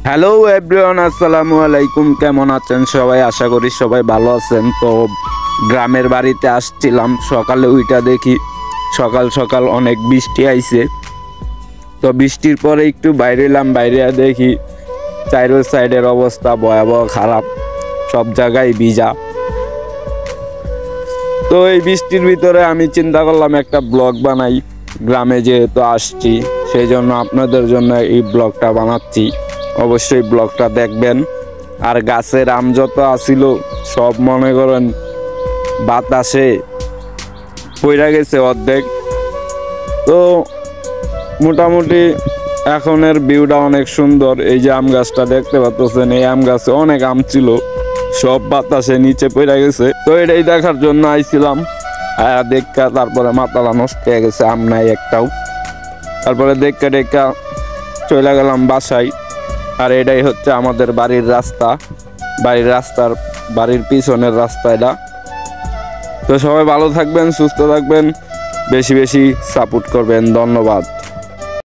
Hello everyone, আসসালামু আলাইকুম। কেমন আছেন সবাই? আশা করি সবাই ভালো আছেন। তো গ্রামের বাড়িতে আসছিলাম, সকালে উইটা দেখি সকাল সকাল অনেক বৃষ্টি আইছে। তো বৃষ্টির পরে একটু বাইরে এলাম, বাইরে দেখি চাইরো সাইডের অবস্থা ভয়াবহ খারাপ, সব জায়গায় ভিজা। তো এই বৃষ্টির ভিতরে আমি চিন্তা করলাম একটা ব্লগ বানাই। গ্রামে যেহেতু আসছি, সেই জন্য আপনাদের জন্য এই ব্লগটা বানাচ্ছি। অবশ্যই ব্লগটা দেখবেন। আর গাছের আম যত আসিল সব মনে করেন বাতাসে পইরা গেছে অর্ধেক। তো মোটামুটি এখনের ভিউটা অনেক সুন্দর। এই যে আম গাছটা দেখতে পাচ্ছেন, এই আম গাছে অনেক আম ছিল, সব বাতাসে নিচে পড়ে গেছে। তো এটাই দেখার জন্য আইছিলাম। দেখা তারপরে মাথাটা নষ্ট হয়ে গেছে, আম নাই একটাও। তারপরে দেখা চলে গেলাম বাসায়। আর এটাই হচ্ছে আমাদের বাড়ির রাস্তা, বাড়ির পিছনের রাস্তা এটা। তো সবাই ভালো থাকবেন, সুস্থ থাকবেন, বেশি বেশি সাপোর্ট করবেন। ধন্যবাদ।